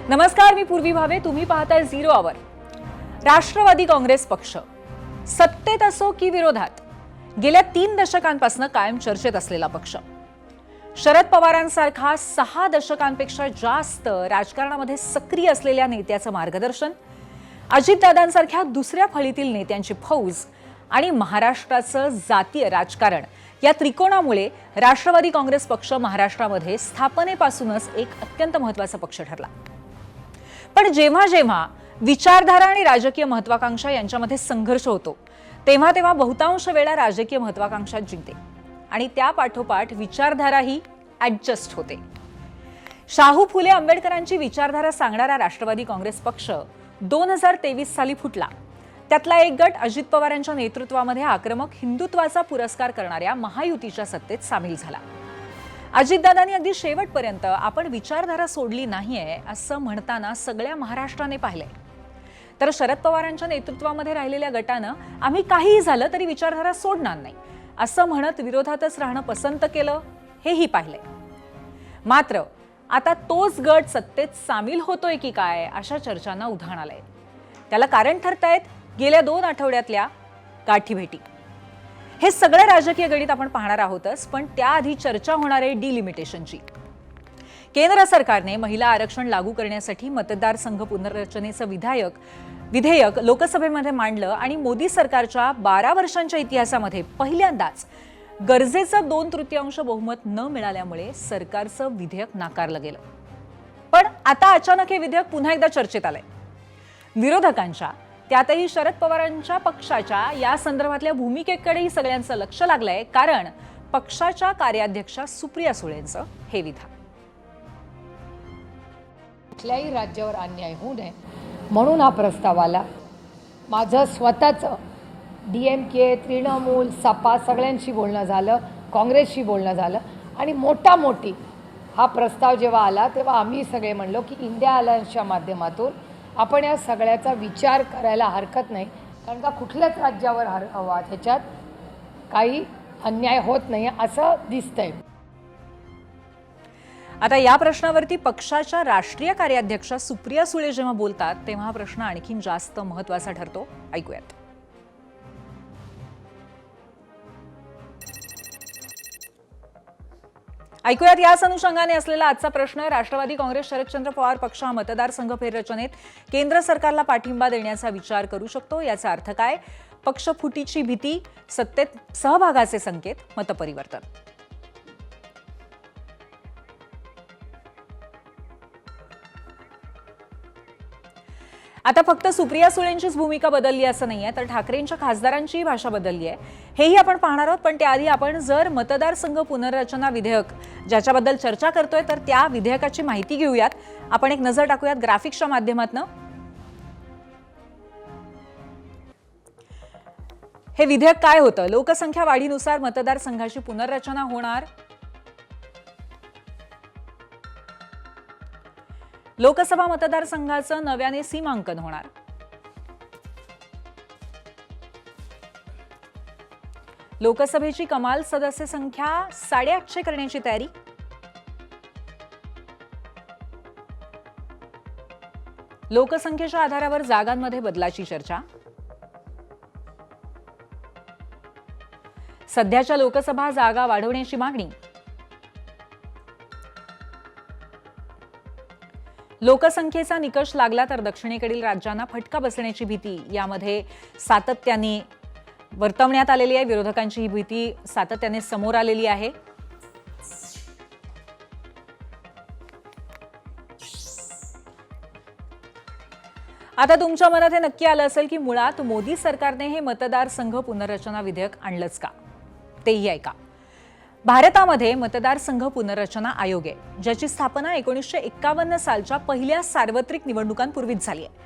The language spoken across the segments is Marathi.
नमस्कार, मी पूर्वी भावे. तुम्ही पाहताय झिरो आवर. राष्ट्रवादी काँग्रेस पक्ष सत्तेत असो की विरोधात गेल्या 3 दशकांपासून कायम चर्चेत असलेला पक्ष. शरद पवारांसारखा 6 दशकांपेक्षा जास्त राजकारणामध्ये सक्रिय असलेल्या नेत्याचं मार्गदर्शन, अजितदादांसारख्या दुसऱ्या फळीतील नेत्यांची फौज आणि महाराष्ट्राचं जातीय राजकारण या त्रिकोणामुळे राष्ट्रवादी काँग्रेस पक्ष महाराष्ट्रामध्ये स्थापनेपासूनच एक अत्यंत महत्त्वाचा पक्ष ठरला. पण जेव्हा जेव्हा विचारधारा आणि राजकीय महत्त्वाकांक्षा यांच्यामध्ये संघर्ष होतो तेव्हा बहुतांश वेळा राजकीय महत्त्वाकांक्षा जिंकते आणि त्या पाठोपाठ विचारधाराही ॲडजस्ट होते. शाहू फुले आंबेडकरांची विचारधारा सांगणारा राष्ट्रवादी काँग्रेस पक्ष 2023 साली फुटला. त्यातला एक गट अजित पवारांच्या नेतृत्वामध्ये आक्रमक हिंदुत्वाचा पुरस्कार करणाऱ्या महायुतीच्या सत्तेत सामील झाला. अजितदादांनी अगदी शेवटपर्यंत आपण विचारधारा सोडली नाहीये असं म्हणताना सगळ्या महाराष्ट्राने पाहिलंय. तर शरद पवारांच्या नेतृत्वामध्ये राहिलेल्या गटानं आम्ही काहीही झालं तरी विचारधारा सोडणार नाही असं म्हणत विरोधातच राहणं पसंत केलं, हेही पाहिलंय. मात्र आता तोच गट सत्तेत सामील होतोय की काय अशा चर्चांना उधाण आलंय. त्याला कारण ठरतायत गेल्या 2 आठवड्यातल्या गाठीभेटी. हे सगळे राजकीय गणित आपण पाहणार आहोतच, पण त्याआधी चर्चा होणार आहे डिलिमिटेशनची. केंद्र सरकारने महिला आरक्षण लागू करण्यासाठी मतदारसंघ पुनर्रचनेचं विधेयक लोकसभेमध्ये मांडलं आणि मोदी सरकारच्या 12 वर्षांच्या इतिहासामध्ये पहिल्यांदाच गरजेचं 2/3 बहुमत न मिळाल्यामुळे सरकारचं विधेयक नाकारलं गेलं. पण आता अचानक हे विधेयक पुन्हा एकदा चर्चेत आलंय. विरोधकांच्या, त्यातही शरद पवारांच्या पक्षाच्या या संदर्भातल्या भूमिकेकडेही सगळ्यांचं लक्ष लागलंय, कारण पक्षाच्या कार्याध्यक्षा सुप्रिया सुळेंचं हे विधान. कुठल्याही राज्यावर अन्याय होऊ नये म्हणून हा प्रस्ताव आला. माझं स्वतःचं DMK, तृणमूल, सपा सगळ्यांशी बोलणं झालं, काँग्रेसशी बोलणं झालं आणि मोठी हा प्रस्ताव जेव्हा आला तेव्हा आम्ही सगळे म्हणलो की इंडिया अलायन्सच्या माध्यमातून आपण या सगळ्याचा विचार करायला हरकत नाही, कारण का कुठल्याच राज्यावर ह्याच्यात काही अन्याय होत नाही असं दिसतंय. आता या प्रश्नावरती पक्षाच्या राष्ट्रीय कार्याध्यक्षा सुप्रिया सुळे जेव्हा बोलतात तेव्हा हा प्रश्न आणखीन जास्त महत्त्वाचा ठरतो. ऐकूयात. याच अनुषंगाने असलेला आजचा प्रश्न. राष्ट्रवादी काँग्रेस शरदचंद्र पवार पक्ष हा मतदारसंघ फेररचनेत केंद्र सरकारला पाठिंबा देण्याचा विचार करू शकतो. याचा अर्थ काय? पक्ष फुटीची भीती, सत्तेत सहभागाचे संकेत, मतपरिवर्तन. आता फक्त सुप्रिया सुळेंचीच भूमिका बदलली असं नाहीये, तर ठाकरेंच्या खासदारांचीही भाषा बदलली आहे, हेही आपण पाहणार आहोत. पण त्याआधी आपण जर मतदारसंघ पुनर्रचना विधेयक ज्याच्याबद्दल चर्चा करतोय तर त्या विधेयकाची माहिती घेऊयात. आपण एक नजर टाकूयात ग्राफिक्सच्या माध्यमातून. हे विधेयक काय होतं? लोकसंख्या वाढीनुसार मतदारसंघाची पुनर्रचना होणार. लोकसभा मतदारसंघाचं नव्याने सीमांकन होणार. लोकसभेची कमाल सदस्य संख्या 850 करण्याची तयारी. लोकसंख्येच्या आधारावर जागांमध्ये बदलाची चर्चा. सध्याच्या लोकसभा जागा वाढवण्याची मागणी. लोकसंख्येचा निकष लागला तर दक्षिणेकडील राज्यांना फटका बसण्याची भीती यामध्ये सातत्याने वर्तवण्यात आलेली आहे. विरोधकांची ही भीती सातत्याने समोर आलेली आहे. आता तुमच्या मनात हे नक्की आलं असेल की मुळात मोदी सरकारने हे मतदारसंघ पुनर्रचना विधेयक आणलंच का? तेही ऐका. भारतामध्ये मतदारसंघ पुनर्रचना आयोग आहे, ज्याची स्थापना 1951 सालच्या पहिल्या सार्वत्रिक निवडणुकांपूर्वीच झाली आहे.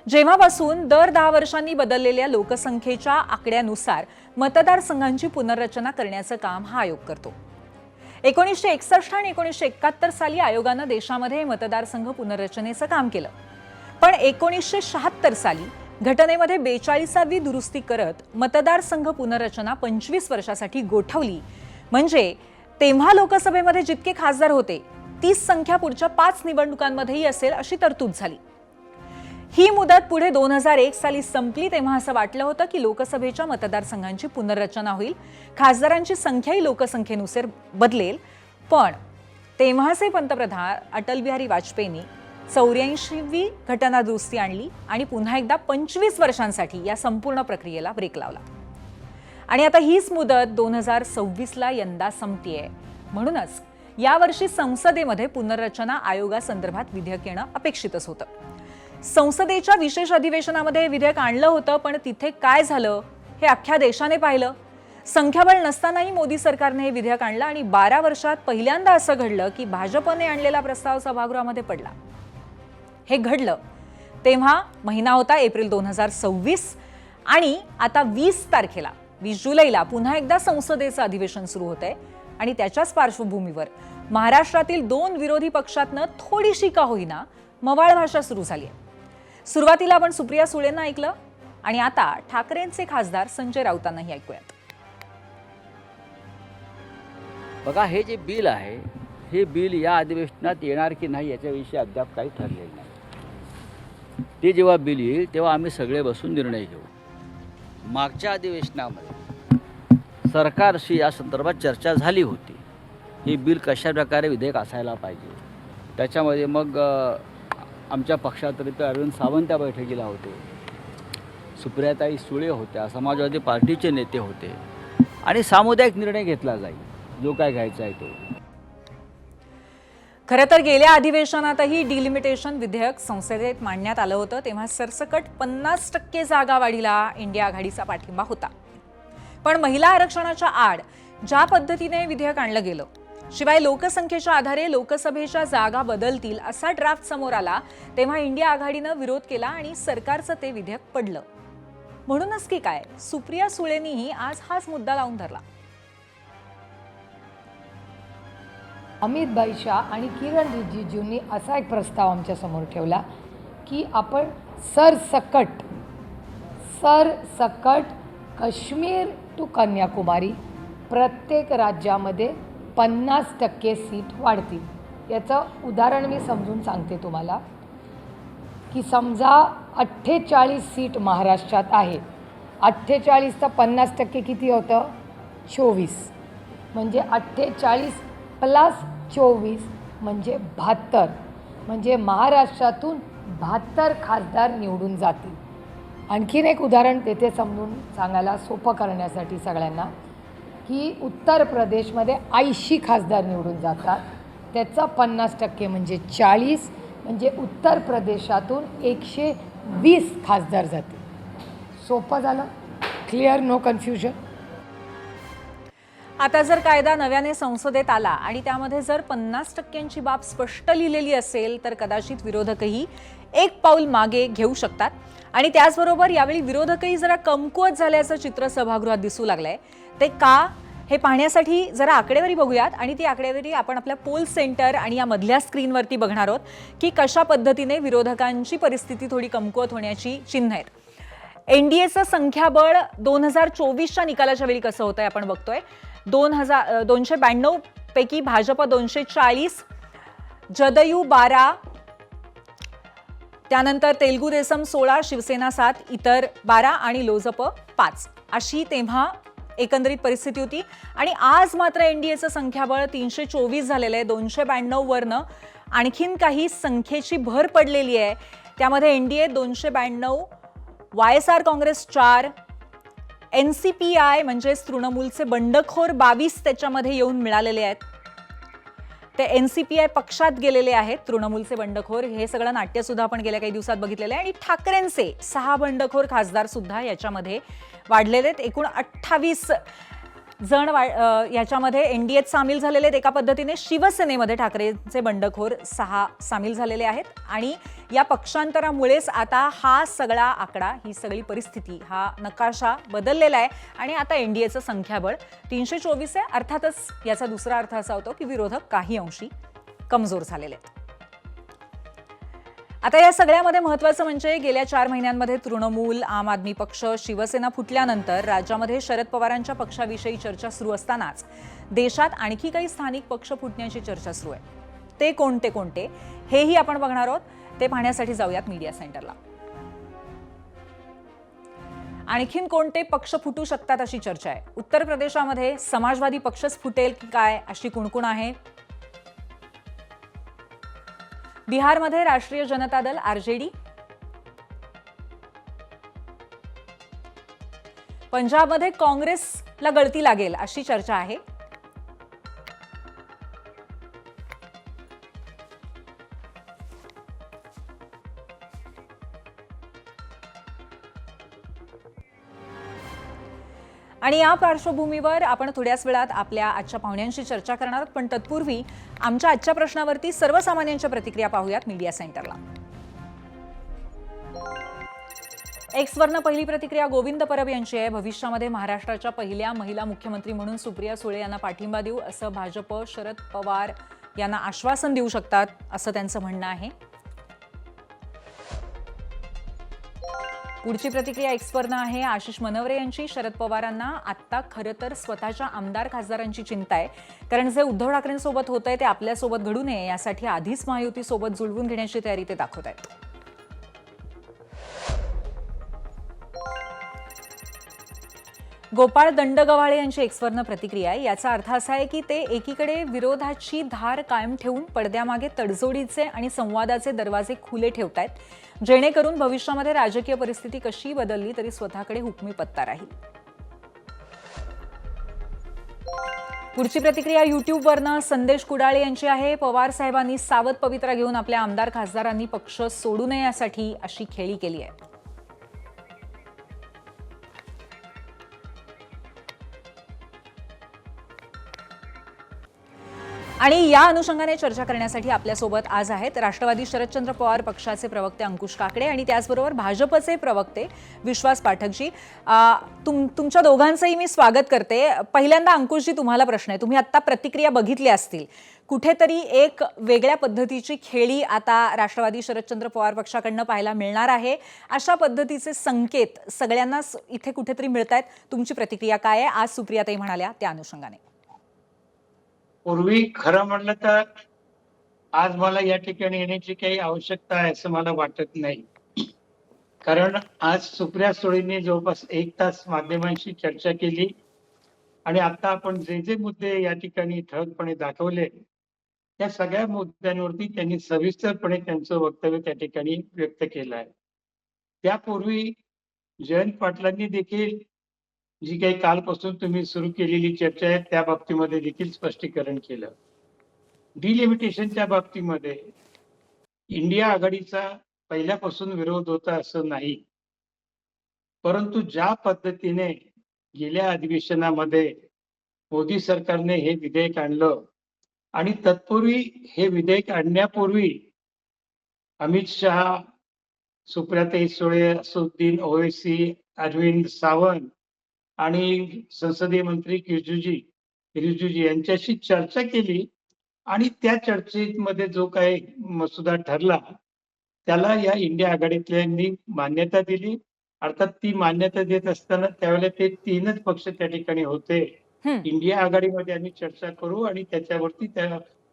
जेव्हापासून दर 10 वर्षांनी बदललेल्या लोकसंख्येच्या आकड्यानुसार मतदारसंघांची पुनर्रचना करण्याचं काम हा आयोग करतो. 1961 आणि 1971 साली आयोगानं देशामध्ये मतदारसंघ पुनर्रचनेचं काम केलं. पण 1976 साली घटनेमध्ये 42वी दुरुस्ती करत मतदारसंघ पुनर्रचना 25 वर्षासाठी गोठवली. म्हणजे तेव्हा लोकसभेमध्ये जितके खासदार होते तीच संख्या पुढच्या 5 निवडणुकांमध्येही असेल अशी तरतूद झाली. ही मुदत पुढे 2001 साली संपली तेव्हा असं वाटलं होतं की लोकसभेच्या मतदारसंघांची पुनर्रचना होईल, खासदारांची संख्याही लोकसंख्येनुसार बदलेल. पण तेव्हाचे पंतप्रधान अटल बिहारी वाजपेयींनी 84वी घटना दुरुस्ती आणली आणि पुन्हा एकदा 25 वर्षांसाठी या संपूर्ण प्रक्रियेला ब्रेक लावला. आणि आता हीच मुदत 2026ला यंदा संपतेय. म्हणूनच यावर्षी संसदेमध्ये पुनर्रचना आयोगासंदर्भात विधेयक येणं अपेक्षितच होतं. संसदेच्या विशेष अधिवेशनामध्ये हे विधेयक आणलं होतं, पण तिथे काय झालं हे अख्ख्या देशाने पाहिलं. संख्याबळ नसतानाही मोदी सरकारने हे विधेयक आणलं आणि 12 वर्षात पहिल्यांदा असं घडलं की भाजपने आणलेला प्रस्ताव सभागृहामध्ये पडला. हे घडलं तेव्हा महिना होता एप्रिल 2026 आणि आता 20 तारखेला 20 जुलैला पुन्हा एकदा संसदेचं अधिवेशन सुरू होतंय आणि त्याच्याच पार्श्वभूमीवर महाराष्ट्रातील 2 विरोधी पक्षातनं थोडीशी का होईना मवाळ भाषा सुरू झाली आहे. सुरुवातीला आपण सुप्रिया सुळेंना ऐकलं आणि आता ठाकरेंचे खासदार संजय राऊतांनाही ऐकूयात. बघा, हे जे बिल आहे हे बिल या अधिवेशनात येणार की नाही याच्याविषयी अद्याप काही ठरलेलं नाही. ते जेव्हा बिल येईल तेव्हा आम्ही सगळे बसून निर्णय घेऊ. मागच्या अधिवेशनामध्ये सरकारशी या संदर्भात चर्चा झाली होती. हे बिल कशा प्रकारे विधेयक असायला पाहिजे. त्याच्यामध्ये मग आमच्या पक्षातर्फे अरविंद सावंत त्या बैठकीला होते, सुप्रियाताई सुळे होत्या, समाजवादी पार्टीचे नेते होते आणि सामुदायिक निर्णय घेतला जाईल जो काय घ्यायचा आहे तो. खरं तर गेल्या अधिवेशनातही डिलिमिटेशन विधेयक संसदेत मांडण्यात आलं होतं तेव्हा सरसकट 50% जागा वाढीला इंडिया आघाडीचा पाठिंबा होता. पण महिला आरक्षणाच्या आड ज्या पद्धतीने विधेयक आणलं गेलं, शिवाय लोकसंख्येच्या आधारे लोकसभेच्या जागा बदलतील असा ड्राफ्ट समोर आला तेव्हा इंडिया आघाडीनं विरोध केला आणि सरकारचं ते विधेयक पडलं. म्हणूनच की काय सुप्रिया सुळेंनीही आज हाच मुद्दा लावून धरला. अमित भाई शाह आणि किरण रिजिजूंनी असा एक प्रस्ताव आमच्या समोर ठेवला की आपण सरसकट काश्मीर टू कन्याकुमारी प्रत्येक राज्यामध्ये 50% सीट वाढतील. याचं उदाहरण मी समजून सांगते तुम्हाला की समजा 48 सीट महाराष्ट्रात आहे. 48 तर 50% किती होतं? 24. म्हणजे 48 प्लस 24 म्हणजे 72. म्हणजे महाराष्ट्रातून 72 खासदार निवडून जातील. आणखीन एक उदाहरण तेथे समजून सांगायला सोपं करण्यासाठी सगळ्यांना की उत्तर प्रदेशमध्ये 80 खासदार निवडून जातात. त्याचा 50% म्हणजे 40. म्हणजे उत्तर प्रदेशातून 120 खासदार जातील. सोपं झालं? क्लिअर? No confusion? आता जर कायदा नव्याने संसदेत आला आणि त्यामध्ये जर 50%ची बाब स्पष्ट लिहिलेली असेल तर कदाचित विरोधकही एक पाऊल मागे घेऊ शकतात. आणि त्याचबरोबर यावेळी विरोधकही जरा कमकुवत झाल्याचं चित्र सभागृहात दिसू लागलंय. ते का हे पाहण्यासाठी जरा आकडेवारी बघूयात आणि ती आकडेवारी आपण आपल्या पोल सेंटर आणि या मधल्या स्क्रीनवरती बघणार आहोत की कशा पद्धतीने विरोधकांची परिस्थिती थोडी कमकुवत होण्याची चिन्ह आहेत. एनडीएचं संख्याबळ 2024च्या निकालाच्या वेळी कसं होतंय आपण बघतोय. 292 पैकी भाजप 240, जदयू 12, त्यानंतर तेलुगू देसम 16, शिवसेना 7, इतर 12 आणि लोजप 5 अशी तेव्हा एकंदरीत परिस्थिती होती. आणि आज मात्र एनडीएचं संख्याबळ 324 झालेलं आहे. 292 वरनं आणखीन काही संख्येची भर पडलेली आहे. त्यामध्ये एनडीए 292, YSR काँग्रेस 4, NCPI म्हणजेच तृणमूलचे बंडखोर 22 त्याच्यामध्ये येऊन मिळालेले आहेत. ते NCPI पक्षात गेलेले आहेत तृणमूलचे बंडखोर. हे सगळं नाट्य सुद्धा आपण गेल्या काही दिवसात बघितलेलं आहे. आणि ठाकरेंचे 6 बंडखोर खासदार सुद्धा याच्यामध्ये वाढलेले आहेत. एकूण 28 जण याच्यामध्ये एनडीएत सामील झालेले आहेत. एका पद्धतीने शिवसेनेमध्ये ठाकरेंचे बंडखोर 6 सामील झालेले आहेत. आणि या पक्षांतरामुळेच आता हा सगळा आकडा, ही सगळी परिस्थिती, हा नकाशा बदललेला आहे. आणि आता एनडीएचं संख्याबळ 324 आहे. अर्थातच याचा दुसरा अर्थ असा होतो की विरोधक काही अंशी कमजोर झालेले आहेत. आता या सगळ्यामध्ये महत्त्वाचं म्हणजे गेल्या 4 महिन्यांमध्ये तृणमूल, आम आदमी पक्ष, शिवसेना फुटल्यानंतर राज्यामध्ये शरद पवारांच्या पक्षाविषयी चर्चा सुरू असतानाच देशात आणखी काही स्थानिक पक्ष फुटण्याची चर्चा सुरू आहे. ते कोणते कोणते हेही आपण बघणार आहोत. ते पाहण्यासाठी जाऊयात मीडिया सेंटरला. आणखीन कोणते पक्ष फुटू शकतात अशी चर्चा आहे. उत्तर प्रदेशामध्ये समाजवादी पक्षच फुटेल की काय अशी कुणकुण आहे. बिहारमध्ये राष्ट्रीय जनता दल आरजेडी, पंजाबमध्ये काँग्रेसला गळती लागेल अशी चर्चा आहे. आणि या पार्श्वभूमीवर आपण थोड्याच वेळात आपल्या आजच्या पाहुण्यांशी चर्चा करणार आहोत. पण तत्पूर्वी आमच्या आजच्या प्रश्नावरती सर्वसामान्यांच्या प्रतिक्रिया पाहूयात मीडिया सेंटरला. एक्सवरनं पहिली प्रतिक्रिया गोविंद परब यांची आहे. भविष्यामध्ये महाराष्ट्राच्या पहिल्या महिला मुख्यमंत्री म्हणून सुप्रिया सुळे यांना पाठिंबा देऊ असं भाजप शरद पवार यांना आश्वासन देऊ शकतात असं त्यांचं म्हणणं आहे. पुढची प्रतिक्रिया एक्सवरनं आहे आशिष मनवरे यांची. शरद पवारांना आत्ता खरं तर स्वतःच्या आमदार खासदारांची चिंता आहे, कारण जे उद्धव ठाकरेंसोबत होत आहे ते आपल्यासोबत घडू नये यासाठी आधीच महायुतीसोबत जुळवून घेण्याची तयारी ते दाखवत आहेत. गोपाळ दंडगव्हाळे यांची एक्सवरनं प्रतिक्रिया आहे. याचा अर्थ असा आहे की ते एकीकडे विरोधाची धार कायम ठेवून पडद्यामागे तडजोडीचे आणि संवादाचे दरवाजे खुले ठेवतायत, जेणेकरून भविष्यामध्ये राजकीय परिस्थिती कशी बदलली तरी स्वतःकडे हुकमी पत्ता राहील. पुढची प्रतिक्रिया युट्यूबवरनं संदेश कुडाळे यांची आहे. पवार साहेबांनी सावध पवित्रा घेऊन आपल्या आमदार खासदारांनी पक्ष सोडू नये यासाठी अशी खेळी केली आहे. आणि या अनुषंगाने चर्चा करण्यासाठी आपल्यासोबत आज आहेत राष्ट्रवादी शरदचंद्र पवार पक्षाचे प्रवक्ते अंकुश काकडे आणि त्याचबरोबर भाजपचे प्रवक्ते विश्वास पाठकजी. तुमच्या दोघांचंही मी स्वागत करते. पहिल्यांदा अंकुशजी, तुम्हाला प्रश्न आहे. तुम्ही आत्ता प्रतिक्रिया बघितल्या असतील. कुठेतरी एक वेगळ्या पद्धतीची खेळी आता राष्ट्रवादी शरदचंद्र पवार पक्षाकडनं पाहायला मिळणार आहे, अशा पद्धतीचे संकेत सगळ्यांनाच इथे कुठेतरी मिळत आहेत. तुमची प्रतिक्रिया काय आहे? आज सुप्रियाताई म्हणाल्या त्या अनुषंगाने. पूर्वी खरं म्हणलं तर आज मला या ठिकाणी येण्याची काही आवश्यकता आहे असं मला वाटत नाही. कारण आज सुप्रिया सुळेंनी जवळपास 1 तास माध्यमांशी चर्चा केली आणि आता आपण जे जे मुद्दे या ठिकाणी ठळकपणे दाखवले त्या सगळ्या मुद्द्यांवरती त्यांनी सविस्तरपणे त्यांचं वक्तव्य त्या ठिकाणी व्यक्त केलं आहे. त्यापूर्वी जयंत पाटलांनी देखील जी काही कालपासून तुम्ही सुरू केलेली चर्चा आहे त्या बाबतीमध्ये देखील स्पष्टीकरण केलं. डिलिमिटेशनच्या बाबतीमध्ये इंडिया आघाडीचा पहिल्यापासून विरोध होता असं नाही, परंतु ज्या पद्धतीने गेल्या अधिवेशनामध्ये मोदी सरकारने हे विधेयक आणलं आणि तत्पूर्वी हे विधेयक आणण्यापूर्वी अमित शहा, सुप्रियाताई सुळे, असुद्दीन ओवैसी, अरविंद सावंत आणि संसदीय मंत्री रिजिजू यांच्याशी चर्चा केली आणि त्या चर्चेमध्ये जो काही मसुदा ठरला त्याला या इंडिया आघाडीतल्यांनी मान्यता दिली. अर्थात ती मान्यता देत असताना त्यावेळेला ते 3च पक्ष त्या ठिकाणी होते. इंडिया आघाडीमध्ये आम्ही चर्चा करू आणि त्याच्यावरती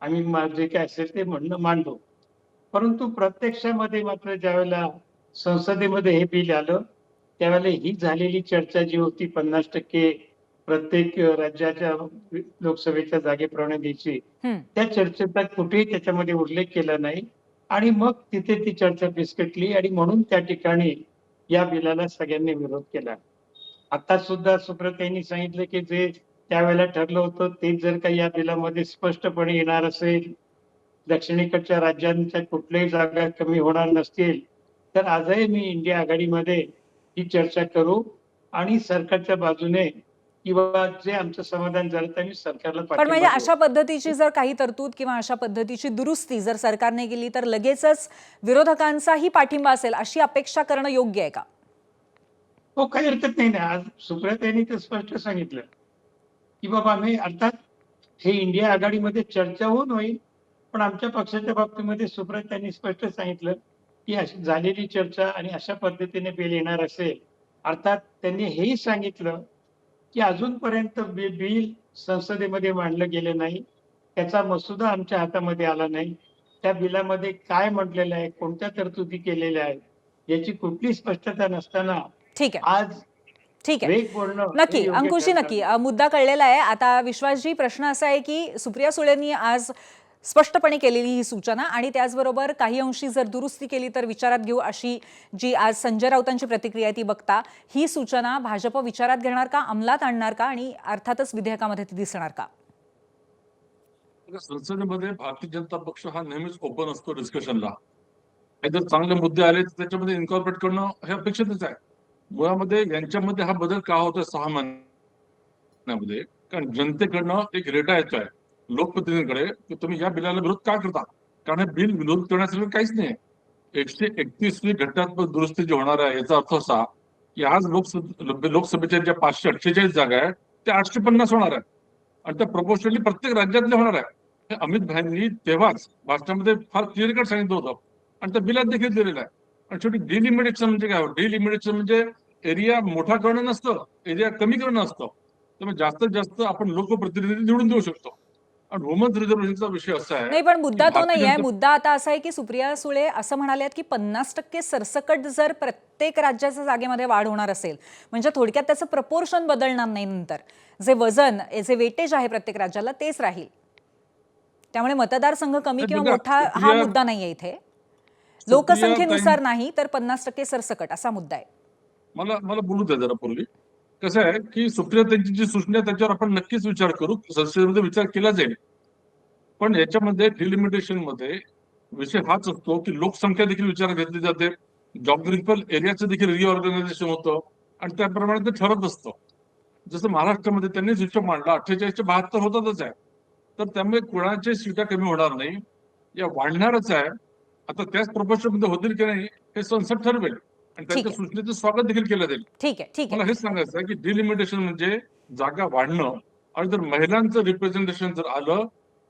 आम्ही जे काय असेल ते म्हणणं मांडू. परंतु प्रत्यक्षामध्ये मात्र ज्यावेळेला संसदेमध्ये हे बिल आलं त्यावेळेला ही झालेली चर्चा जी होती 50% प्रत्येक राज्याच्या लोकसभेच्या जागेप्रमाणे द्यायची, त्या चर्चेचा कुठेही त्याच्यामध्ये उल्लेख केला नाही आणि मग तिथे ती चर्चा फिसकटली आणि म्हणून त्या ठिकाणी या बिलाला सगळ्यांनी विरोध केला. आता सुद्धा सुप्रियाताईंनी सांगितलं की जे त्यावेळेला ठरलं होतं ते जर काही या बिलामध्ये स्पष्टपणे येणार असेल, दक्षिणेकडच्या राज्यांच्या कुठल्याही जागा कमी होणार नसतील, तर आजही मी इंडिया आघाडीमध्ये ही चर्चा करू आणि सरकारच्या बाजूने किंवा जे आमचं समाधान झालं तर आम्ही सरकारला पण म्हणजे अशा पद्धतीची जर काही तरतूद किंवा अशा पद्धतीची दुरुस्ती जर सरकारने केली तर लगेचच विरोधकांचाही पाठिंबा असेल अशी अपेक्षा करणं योग्य आहे का? हो, काही हरकत नाही ना. आज सुप्रियाताईंनी तर स्पष्ट सांगितलं की बाबा आम्ही अर्थात हे इंडिया आघाडीमध्ये चर्चा होऊन होईल, पण आमच्या पक्षाच्या बाबतीमध्ये सुप्रियाताईंनी स्पष्ट सांगितलं की अशी झालेली चर्चा आणि अशा पद्धतीने बिल येणार असेल. अर्थात त्यांनी हेही सांगितलं की अजूनपर्यंत बिल संसदेमध्ये मांडलं गेलं नाही, त्याचा मसुदा आमच्या हातामध्ये आला नाही. त्या बिलामध्ये काय म्हटलेलं आहे, कोणत्या तरतुदी केलेल्या आहेत, याची कुठली स्पष्टता नसताना ठीक आहे. आज ठीक आहे. वेग बोलणं हे नक्की योग्य अंकुशजी, ठरणार नक्की नाही. मुद्दा कळलेला आहे. आता विश्वासजी, प्रश्न असा आहे की सुप्रिया सुळेंनी आज स्पष्टपणे केलेली ही सूचना आणि त्याचबरोबर काही अंशी जर दुरुस्ती केली तर विचारात घेऊ, अशी जी आज संजय राऊतांची प्रतिक्रिया आहे ती बघता ही सूचना भाजप विचारात घेणार का, अंमलात आणणार का आणि अर्थातच विधेयकामध्ये ती दिसणार का? संसदेमध्ये भारतीय जनता पक्ष हा नेहमीच ओपन असतो डिस्कशनला. काही जर चांगले मुद्दे आले तर त्याच्यामध्ये इन्कॉर्पोरेट करणं हे अपेक्षितच आहे. मुळामध्ये यांच्यामध्ये हा बदल का होतोय 6 महिन्यामध्ये? कारण जनतेकडनं एक रेटा येतोय लोकप्रतिनिधींकडे की तुम्ही या बिलाला विरोध का करता? कारण हे बिल विरोध करण्यासारखं काहीच नाही. 131वी घटनात्मक दुरुस्ती जी होणार आहे याचा अर्थ असा की आज लोकसभेच्या ज्या 548 जागा आहेत त्या 850 होणार आहे आणि त्या प्रपोर्शनली प्रत्येक राज्यातल्या होणार आहे. हे अमित भाईंनी तेव्हाच भाषणामध्ये फार क्लिअर कट सांगितलं होतं आणि त्या बिलात देखील दिलेलं आहे. आणि शेवटी डिलिमिटेशन म्हणजे काय? डिलिमिटेशन म्हणजे एरिया मोठा करणं नसतं, एरिया कमी करणं असतं. त्यामुळे जास्तीत जास्त आपण लोकप्रतिनिधी निवडून देऊ शकतो. आणि वुमन्स रिझर्वेशनचा विषय असा आहे नाही, पण मुद्दा की तो भारतीय नाही आहे. जनता मुद्दा आता असा आहे की सुप्रिया सुळे असं म्हणाल्यात की 50% सरसकट जर प्रत्येक राज्याच्या जागेमध्ये वाढ होणार असेल, म्हणजे थोडक्यात त्याचं प्रपोर्शन बदलणार नाही. नंतर जे वजन, जे वेटेज आहे प्रत्येक राज्याला तेच राहील. त्यामुळे मतदारसंघ कमी नाही, किंवा बघा, मोठा हा सुप्रिया- मुद्दा नाहीये इथे. सुप्रिया लोकसंख्येनुसार ताई- नाही तर 50% सरसकट असा मुद्दा आहे. मला बोलू द्या जरा पूर्वी. कसं आहे की सुप्रिया त्यांची जी सूचना आहे त्याच्यावर आपण नक्कीच विचार करू, संसदेमध्ये विचार केला जाईल. पण याच्यामध्ये डिलिमिटेशन मध्ये विषय हाच असतो की लोकसंख्या देखील विचारात घेतली जाते, जॉग्राफिकल एरियाचं देखील रिऑर्गनायझेशन होतं आणि त्याप्रमाणे ते ठरत असतं. जसं महाराष्ट्रामध्ये त्यांनी हिशोब मांडला 48 72 होतातच आहे. तर त्यामुळे कोणाच्या सीटा कमी होणार नाही, या वाढणारच आहे. आता त्याच प्रोपोर्शन मध्ये होतील की नाही हे संसद ठरवेल आणि त्यांच्या आहे. सूचनेचं स्वागत देखील केलं जाईल. ठीक आहे, ठीक मला आहे. हेच सांगायचं आहे की डिलिमिटेशन म्हणजे जागा वाढणं आणि जर महिलांचं रिप्रेझेंटेशन जर आलं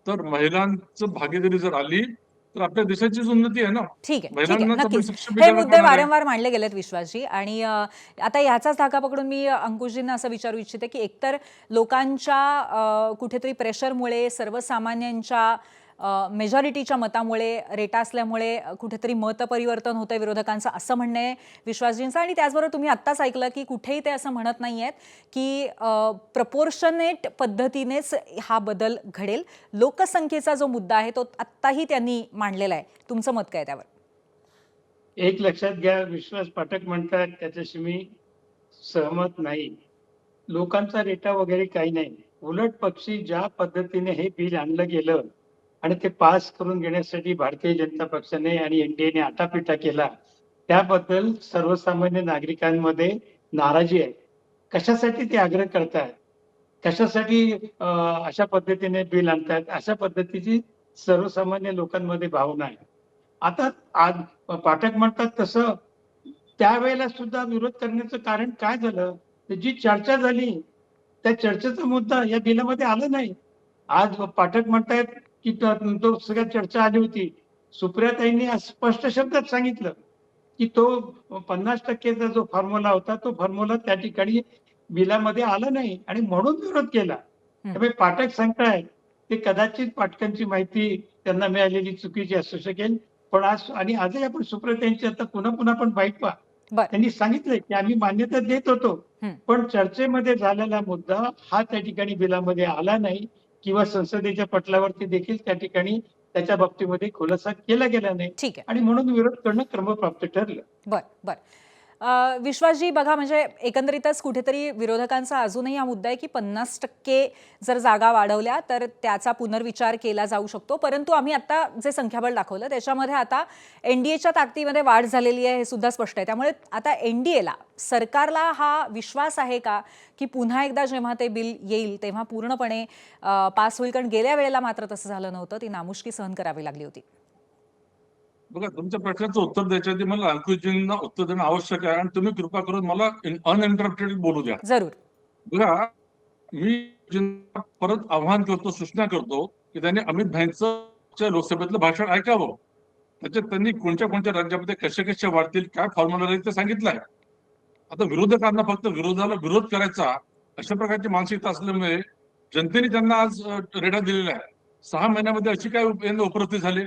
तर महिलांचं भागीदारी जर आली तर आपल्या देशाचीच उन्नती आहे ना. ठीक आहे, ठीक आहे, महिलांनाच आपण नक्कीच. हे सक्षमीकरण मुद्दे करणार आहे. वारंवार मांडले गेलेत विश्वासजी. आणि आता ह्याचाच धागा पकडून मी अंकुशजींना असं विचारू इच्छिते की एकतर लोकांच्या कुठेतरी प्रेशरमुळे, सर्वसामान्यांच्या मेजॉरिटीच्या मतामुळे, रेटा असल्यामुळे कुठेतरी मतपरिवर्तन होतंय विरोधकांचं, असं म्हणणं आहे विश्वासजींचं. आणि त्याचबरोबर तुम्ही आत्ताच ऐकलं की कुठेही ते असं म्हणत नाही आहेत की प्रपोर्शनेट पद्धतीनेच हा बदल घडेल. लोकसंख्येचा जो मुद्दा आहे तो आत्ताही त्यांनी मांडलेला आहे. तुमचं मत काय त्यावर? एक लक्षात घ्या, विश्वास पाठक म्हणतात त्याच्याशी मी सहमत नाही. लोकांचा रेटा वगैरे काही नाही. उलट पक्षी ज्या पद्धतीने हे बिल आणलं गेलं आणि ते पास करून घेण्यासाठी भारतीय जनता पक्षाने आणि एनडीएने आटापिटा केला, त्याबद्दल सर्वसामान्य नागरिकांमध्ये नाराजी आहे. कशासाठी ते आग्रह करतायत, कशासाठी अशा पद्धतीने बिल आणतात, अशा पद्धतीची सर्वसामान्य लोकांमध्ये भावना आहे. आता आज पाठक म्हणतात तसं त्यावेळेला सुद्धा विरोध करण्याचं कारण काय झालं? तर जी चर्चा झाली त्या चर्चेचा मुद्दा या बिलामध्ये आला नाही. आज पाठक म्हणतायत की तो सगळ्या चर्चा आली होती. सुप्रियाताईंनी आज स्पष्ट शब्दात सांगितलं की तो 50%चा जो फॉर्म्युला होता तो फॉर्म्युला त्या ठिकाणी बिलामध्ये आला नाही आणि म्हणून विरोध केला. त्यामुळे पाठक सांगतायत ते कदाचित पाठकांची माहिती त्यांना मिळालेली चुकीची असू शकेल. पण आज आणि आजही आपण सुप्रियाताईंची आता पुन्हा पण बाईट पहा. बरं. त्यांनी सांगितलंय की आम्ही मान्यता देत होतो, पण चर्चेमध्ये झालेला मुद्दा हा त्या ठिकाणी बिलामध्ये आला नाही किंवा संसदेच्या पटलावरती देखील त्या ठिकाणी त्याच्या बाबतीमध्ये खुलासा केला गेला नाही. ठीक आहे. आणि म्हणून विरोध करणं क्रमप्राप्त ठरलं. बर. विश्वासजी, बघा, म्हणजे एकंदरीतच कुठेतरी विरोधकांचा अजूनही हा मुद्दा आहे की 50% जर जागा वाढवल्या तर त्याचा पुनर्विचार केला जाऊ शकतो. परंतु आम्ही आता जे संख्याबळ दाखवलं त्याच्यामध्ये आता एनडीएच्या ताकदीमध्ये वाढ झालेली आहे हे सुद्धा स्पष्ट आहे. त्यामुळे आता एनडीएला, सरकारला हा विश्वास आहे का की पुन्हा एकदा जेव्हा ते बिल येईल तेव्हा पूर्णपणे पास होईल? कारण गेल्या वेळेला मात्र तसं झालं नव्हतं, ती नामुष्की सहन करावी लागली होती. बघा, तुमच्या प्रश्नाचं उत्तर द्यायच्या आधी मला अंकुशजींना उत्तर देणं आवश्यक आहे आणि तुम्ही कृपा करून मला अनइंटरप्टेड बोलू द्या. जरूर. बघा, मी परत आव्हान करतो, सूचना करतो की त्यांनी अमित भाईंचं लोकसभेतलं भाषण ऐकावं. त्याच्यात त्यांनी कोणत्या राज्यामध्ये कसे वाढतील, काय फॉर्म्युला राहील ते सांगितलं आहे. आता विरोधकांना फक्त विरोधाला विरोध करायचा अशा प्रकारची मानसिकता असल्यामुळे जनतेने त्यांना आज रेडा दिलेला आहे. 6 महिन्यामध्ये अशी काय उपस्थित झाली?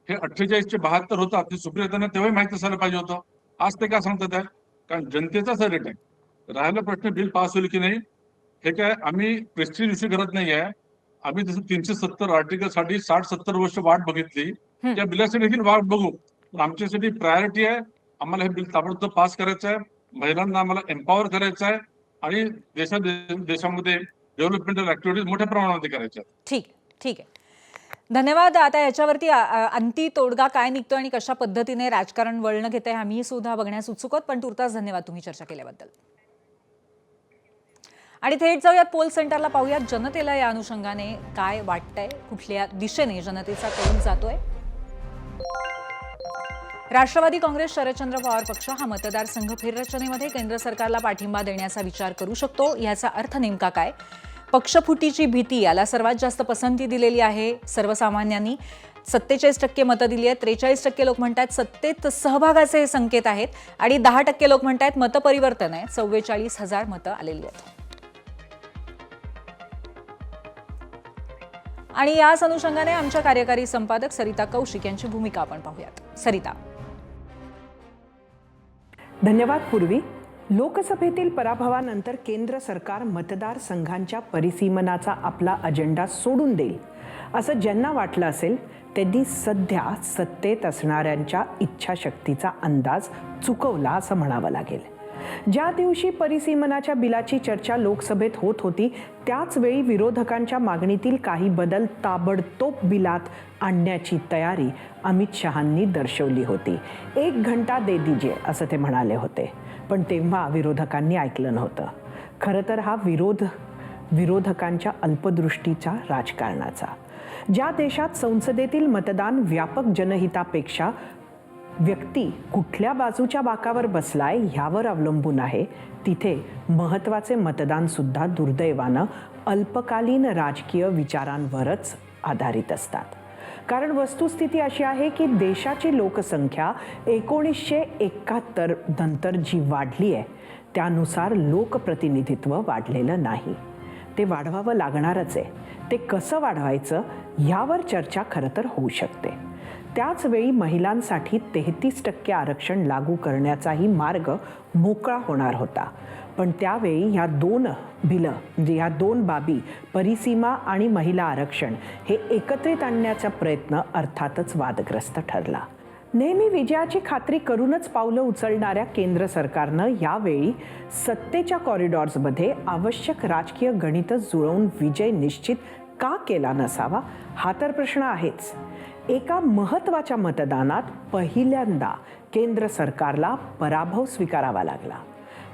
हे 48 चे 72 होतात ते सुप्रियातांना तेव्हाही माहिती असायला पाहिजे होतं. आज ते काय सांगतात आहे? कारण जनतेचाच रेट आहे. राहिला प्रश्न बिल पास होईल की नाही, हे काय आम्ही प्रेस्टिज इश्यू करत नाही आहे. आम्ही जसं 370 आर्टिकल साठी 60-70 वर्ष वाट बघितली, त्या बिलासाठी देखील वाट बघू. पण आमच्यासाठी प्रायोरिटी आहे, आम्हाला हे बिल ताबडतोब पास करायचं आहे, महिलांना आम्हाला एम्पॉवर करायचं आहे आणि देशामध्ये डेव्हलपमेंटल ऍक्टिव्हिटीज मोठ्या प्रमाणामध्ये करायच्या आहेत. ठीक आहे. धन्यवाद. आता याच्यावरती अंती तोडगा काय निघतो आणि कशा पद्धतीने राजकारण वळण घेते आम्ही सुद्धा बघण्यास उत्सुक आहोत. पण तुर्तास धन्यवाद तुम्ही चर्चा केल्याबद्दल. आणि थेट जाऊयात पोल सेंटरला, पाहूयात जनतेला या अनुषंगाने काय वाटतंय, कुठल्या दिशेने जनतेचा कौल जातोय. राष्ट्रवादी काँग्रेस शरदचंद्र पवार पक्ष हा मतदारसंघ फेररचनेमध्ये केंद्र सरकारला पाठिंबा देण्याचा विचार करू शकतो. याचा अर्थ नेमका काय? पक्षफुटीची भीती याला सर्वात जास्त पसंती दिलेली आहे सर्वसामान्यांनी. 47% मतं दिली आहेत. 43% लोक म्हणतात सत्तेत सहभागाचे हे संकेत आहेत आणि 10% लोक म्हणतात मतपरिवर्तन आहे. 44,000 मतं आलेली आहेत. आणि याच अनुषंगाने आमच्या कार्यकारी संपादक सरिता कौशिक यांची भूमिका आपण पाहूयात. सरिता. धन्यवाद पूर्वी. लोकसभेतील पराभवानंतर केंद्र सरकार मतदारसंघांच्या परिसीमनाचा आपला अजेंडा सोडून देईल असं ज्यांना वाटलं असेल त्यांनी सध्या सत्तेत असणाऱ्यांच्या इच्छाशक्तीचा अंदाज चुकवला असं म्हणावं लागेल. ज्या दिवशी परिसीमनाच्या बिलाची चर्चा लोकसभेत होत होती त्याच वेळी विरोधकांच्या मागणीतील काही बदल ताबडतोब बिलात आणण्याची तयारी अमित शहांनी दर्शवली होती. 1 घंटा दे दीजिए असं ते म्हणाले होते. पण तेव्हा विरोधकांनी ऐकलं नव्हतं. खरं तर हा विरोधकांच्या अल्पदृष्टीचा राजकारणाचा. ज्या देशात संसदेतील मतदान व्यापक जनहितापेक्षा व्यक्ती कुठल्या बाजूच्या बाकावर बसलाय ह्यावर अवलंबून आहे, तिथे महत्त्वाचे मतदान सुद्धा दुर्दैवानं अल्पकालीन राजकीय विचारांवरच आधारित असतात. कारण वस्तुस्थिती अशी आहे की देशाची लोकसंख्या 1971 नंतर जी वाढली आहे त्यानुसार लोकप्रतिनिधित्व वाढलेलं नाही. ते वाढवावं लागणारच आहे. ते कसं वाढवायचं ह्यावर चर्चा खरं तर होऊ शकते. त्याच वेळी महिलांसाठी 33% आरक्षण लागू करण्याचाही मार्ग मोकळा होणार होता. पण त्यावेळी ह्या दोन बाबी परिसीमा आणि महिला आरक्षण हे एकत्रित आणण्याचा प्रयत्न अर्थातच वादग्रस्त ठरला. नेहमी विजयाची खात्री करूनच पावलं उचलणाऱ्या केंद्र सरकारनं यावेळी सत्तेच्या कॉरिडॉर्समध्ये आवश्यक राजकीय गणितं जुळवून विजय निश्चित का केला नसावा हा तर प्रश्न आहेच. एका महत्त्वाच्या मतदानात पहिल्यांदा केंद्र सरकारला पराभव स्वीकारावा लागला.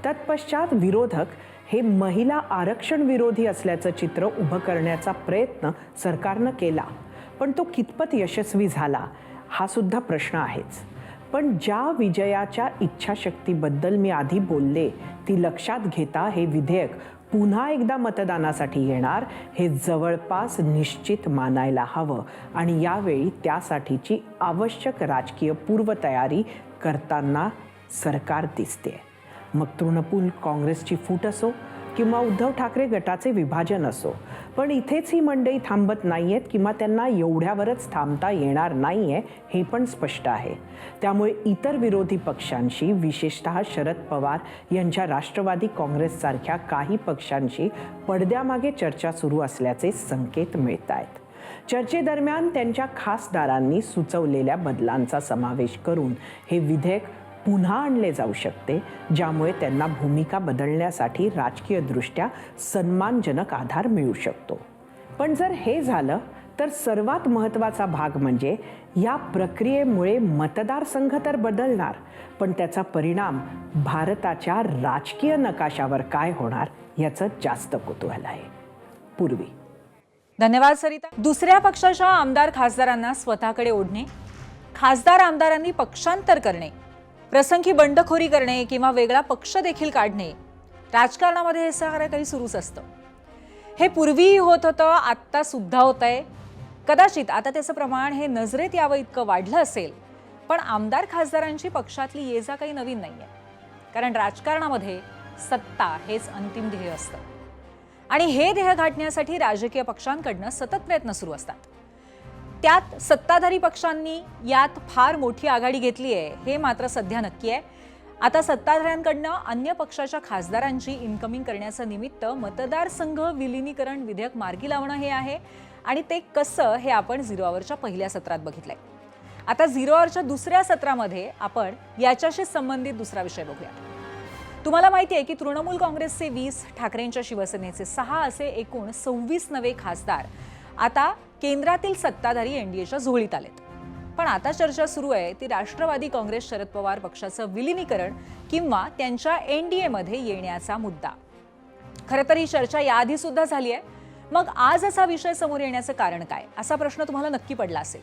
तत्पश्चात विरोधक हे महिला आरक्षण विरोधी असल्याचं चित्र उभं करण्याचा प्रयत्न सरकारनं केला. पण तो कितपत यशस्वी झाला हा सुद्धा प्रश्न आहेच. पण ज्या विजयाच्या इच्छाशक्तीबद्दल मी आधी बोलले ती लक्षात घेता हे विधेयक पुन्हा एकदा मतदानासाठी येणार हे जवळपास निश्चित मानायला हवं. आणि यावेळी त्यासाठीची आवश्यक राजकीय पूर्वतयारी करताना सरकार दिसते. मग तृणमूल काँग्रेसची फूट असो किंवा उद्धव ठाकरे गटाचे विभाजन असो, पण इथेच ही मंडळी थांबत नाहीयेत किंवा त्यांना एवढ्यावरच थांबता येणार नाहीये हे पण स्पष्ट आहे. त्यामुळे इतर विरोधी पक्षांशी विशेषतः शरद पवार यांच्या राष्ट्रवादी काँग्रेससारख्या काही पक्षांशी पडद्यामागे चर्चा सुरू असल्याचे संकेत मिळत आहेत. चर्चेदरम्यान त्यांच्या खासदारांनी सुचवलेल्या बदलांचा समावेश करून हे विधेयक पुन्हा आणले जाऊ शकते, ज्यामुळे त्यांना भूमिका बदलण्यासाठी राजकीयदृष्ट्या सन्मानजनक आधार मिळू शकतो. पण जर हे झालं तर सर्वात महत्त्वाचा भाग म्हणजे या प्रक्रियेमुळे मतदारसंघ तर बदलणार, पण त्याचा परिणाम भारताच्या राजकीय नकाशावर काय होणार याचं जास्त कुतूहल आहे. पूर्वी. धन्यवाद सरिता. दुसऱ्या पक्षाच्या आमदार खासदारांना स्वतःकडे ओढणे, खासदार आमदारांनी पक्षांतर करणे, प्रसंगी बंडखोरी करणे किंवा वेगळा पक्ष देखील काढणे, राजकारणामध्ये हे सगळं काही सुरूच असतं. हे पूर्वीही होत होतं, आत्ता सुद्धा होत आहे. कदाचित आता त्याचं प्रमाण हे नजरेत यावं इतकं वाढलं असेल, पण आमदार खासदारांची पक्षातली ये जा काही नवीन नाहीये. कारण राजकारणामध्ये सत्ता हेच अंतिम ध्येय असतं आणि हे ध्येय गाठण्यासाठी राजकीय पक्षांकडनं सतत प्रयत्न सुरू असतात. त्यात सत्ताधारी पक्षांनी यात फार मोठी आघाडी घेतली आहे हे मात्र सध्या नक्की आहे. आता सत्ताधाऱ्यांकडनं अन्य पक्षाच्या खासदारांची इन्कमिंग करण्याचं निमित्त मतदारसंघ विलिनीकरण विधेयक मार्गी लावणं हे आहे आणि ते कसं हे आपण झिरो आवरच्या पहिल्या सत्रात बघितलंय. आता झिरो आवरच्या दुसऱ्या सत्रामध्ये आपण याच्याशी संबंधित दुसरा विषय बघूया. तुम्हाला माहिती आहे की तृणमूल काँग्रेसचे 20, ठाकरेंच्या शिवसेनेचे 6 असे एकूण 26 नवे खासदार आता केंद्रातील सत्ताधारी एनडीएच्या झोळीत आलेत. पण आता चर्चा सुरू आहे ती राष्ट्रवादी काँग्रेस शरद पवार पक्षाचं विलिनीकरण किंवा त्यांच्या एनडीएमध्ये येण्याचा मुद्दा. खरं तर ही चर्चा याआधी सुद्धा झाली आहे. मग आज असा विषय समोर येण्याचं कारण काय, असा प्रश्न तुम्हाला नक्की पडला असेल.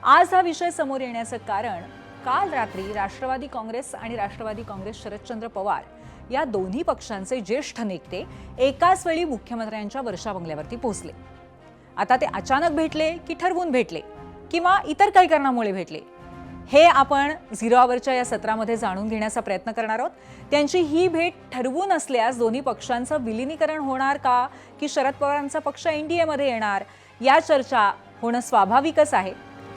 आज हा विषय समोर येण्याचं कारण काल रात्री राष्ट्रवादी काँग्रेस आणि राष्ट्रवादी काँग्रेस शरदचंद्र पवार या दोन्ही पक्षांचे ज्येष्ठ नेते एकाच वेळी मुख्यमंत्र्यांच्या वर्षा बंगल्यावरती पोहोचले. आता ते अचानक भेटले की ठरवून भेटले किंवा इतर काही कारणामुळे भेटले हे आपण झिरो आवरच्या या सत्रामध्ये जाणून घेण्याचा प्रयत्न करणार आहोत. त्यांची ही भेट ठरवून असल्यास दोन्ही पक्षांचं विलिनीकरण होणार का की शरद पवारांचा पक्ष एनडीएमध्ये येणार, या चर्चा होणं स्वाभाविकच आहे.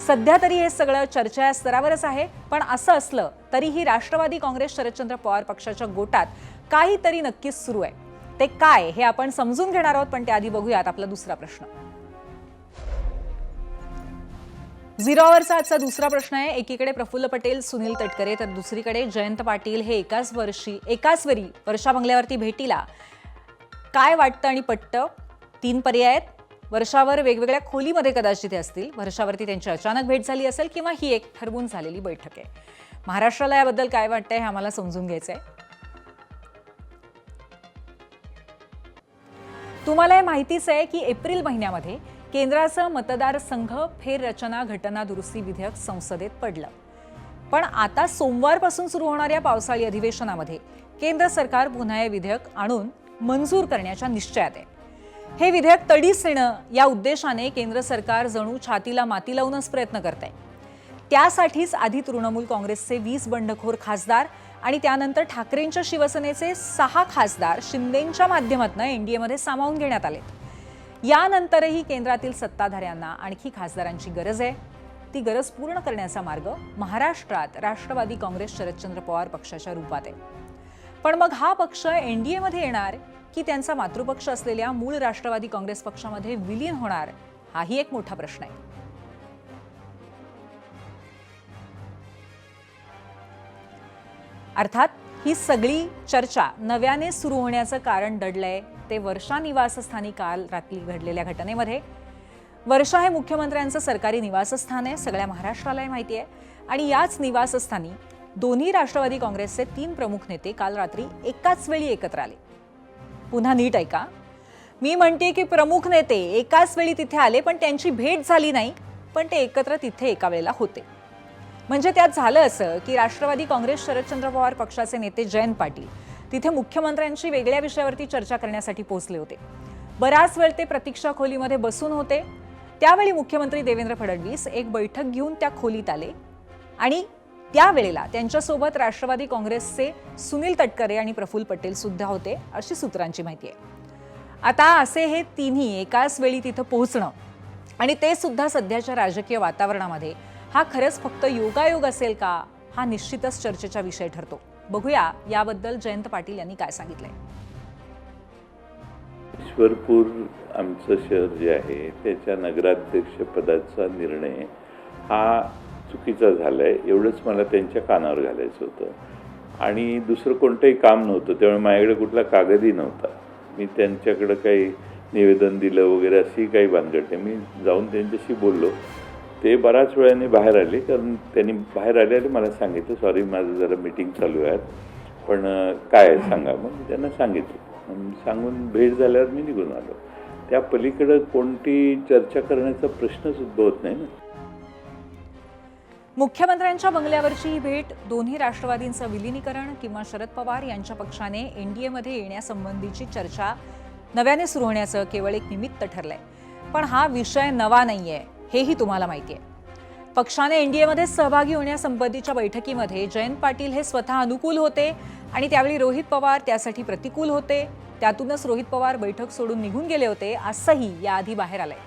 सध्या तरी हे सगळं चर्चा या स्तरावरच आहे. पण असं असलं तरीही राष्ट्रवादी काँग्रेस शरदचंद्र पवार पक्षाच्या गोटात काहीतरी नक्कीच सुरू आहे. ते काय हे आपण समजून घेणार आहोत. पण त्याआधी बघूयात आपला दुसरा प्रश्न. झिरो आवरचा आजचा दुसरा प्रश्न आहे. एकीकडे प्रफुल्ल पटेल, सुनील तटकरे तर दुसरीकडे जयंत पाटील हे एकाच वेळी वर्षा बंगल्यावरती भेटीला. काय वाटतं आणि पटतं? 3 पर्याय आहेत. वर्षावर वेगवेगळ्या खोलीमध्ये कदाचित ते असतील, वर्षावरती त्यांची अचानक भेट झाली असेल किंवा ही एक ठरवून झालेली बैठक आहे. महाराष्ट्राला याबद्दल काय वाटतंय हे आम्हाला समजून घ्यायचंय. तुम्हाला हे माहितीच आहे की एप्रिल महिन्यामध्ये केंद्राचं मतदारसंघ फेररचना घटना दुरुस्ती विधेयक संसदेत पडलं. पण आता सोमवारपासून सुरू होणाऱ्या पावसाळी अधिवेशनामध्ये केंद्र सरकार पुन्हा हे विधेयक आणून मंजूर करण्याच्या निश्चयात आहे. हे विधेयक तडीस येणं या उद्देशाने केंद्र सरकार जणू छातीला माती लावूनच प्रयत्न करत आहे. त्यासाठीच आधी तृणमूल काँग्रेसचे 20 बंडखोर खासदार आणि त्यानंतर ठाकरेंच्या शिवसेनेचे 6 खासदार शिंदेंच्या माध्यमातून एनडीएमध्ये सामावून घेण्यात आलेत. यानंतरही केंद्रातील सत्ताधाऱ्यांना आणखी खासदारांची गरज आहे. ती गरज पूर्ण करण्याचा मार्ग महाराष्ट्रात राष्ट्रवादी काँग्रेस शरदचंद्र पवार पक्षाच्या रूपात आहे. पण मग हा पक्ष एनडीएमध्ये येणार की त्यांचा मातृपक्ष असलेल्या मूळ राष्ट्रवादी काँग्रेस पक्षामध्ये विलीन होणार, हाही एक मोठा प्रश्न आहे. अर्थात ही सगळी चर्चा नव्याने सुरू होण्याचं कारण दडलंय ते वर्षा निवासस्थानी काल रात्री घडलेल्या घटनेमध्ये. वर्षा हे मुख्यमंत्र्यांचं सरकारी निवासस्थान आहे, सगळ्या महाराष्ट्रालाही माहिती आहे. आणि याच निवासस्थानी दोन्ही राष्ट्रवादी काँग्रेसचे 3 प्रमुख नेते काल रात्री एकाच वेळी एकत्र आले. पुन्हा नीट ऐका, मी म्हणते की प्रमुख नेते एकाच वेळी तिथे आले पण त्यांची भेट झाली नाही, पण ते एकत्र तिथे एका वेळेला होते. म्हणजे त्यात झालं असं की राष्ट्रवादी काँग्रेस शरदचंद्र पवार पक्षाचे नेते जयंत पाटील तिथे मुख्यमंत्र्यांशी वेगळ्या विषयावरती चर्चा करण्यासाठी पोहोचले होते. बराच वेळ ते प्रतीक्षा खोलीमध्ये बसून होते. त्यावेळी मुख्यमंत्री देवेंद्र फडणवीस एक बैठक घेऊन त्या खोलीत आले आणि त्यावेळेला त्यांच्यासोबत राष्ट्रवादी काँग्रेसचे सुनील तटकरे आणि प्रफुल्ल पटेल सुद्धा होते, अशी सूत्रांची माहिती आहे. आता असे हे तिन्ही एकाच वेळी तिथं पोहोचणं आणि ते सुद्धा सध्याच्या राजकीय वातावरणामध्ये हा खरंच फक्त योगायोग असेल का, हा निश्चितच चर्चेचा विषय ठरतो. बघूया याबद्दल जयंत पाटील यांनी काय सांगितलंय. ईश्वरपूर आमचं शहर जे आहे त्याच्या नगराध्यक्ष पदाचा निर्णय हा चुकीचा झालाय, एवढंच मला त्यांच्या कानावर घालायचं होतं. आणि दुसरं कोणतंही काम नव्हतं, त्यामुळे माझ्याकडे कुठला कागदही नव्हता. मी त्यांच्याकडं काही निवेदन दिलं वगैरे अशी काही भानगड नाही. मी जाऊन त्यांच्याशी बोललो. ते बऱ्याच वेळाने बाहेर आले, कारण त्यांनी बाहेर आले मला सांगितलं, सॉरी माझं जरा मीटिंग चालू आहे पण काय आहे सांगा. मग मी त्यांना सांगितलं, सांगून भेट झाल्यावर मी निघून आलो. त्या पलीकडं कोणती चर्चा करण्याचा प्रश्नच उद्भवत नाही ना. मुख्यमंत्र्यांच्या बंगल्यावरची ही भेट दोन्ही राष्ट्रवादींचं विलिनीकरण किंवा शरद पवार यांच्या पक्षाने एनडीएमध्ये येण्यासंबंधीची चर्चा नव्याने सुरू होण्याचं केवळ एक निमित्त ठरलंय. पण हा विषय नवा नाहीये, हेही तुम्हाला माहिती आहे. पक्षाने एनडीएमध्ये सहभागी होण्यासंबंधीच्या बैठकीमध्ये जयंत पाटील हे स्वतः अनुकूल होते आणि त्यावेळी रोहित पवार त्यासाठी प्रतिकूल होते. त्यातूनच रोहित पवार बैठक सोडून निघून गेले होते, असंही याआधी बाहेर आलंय.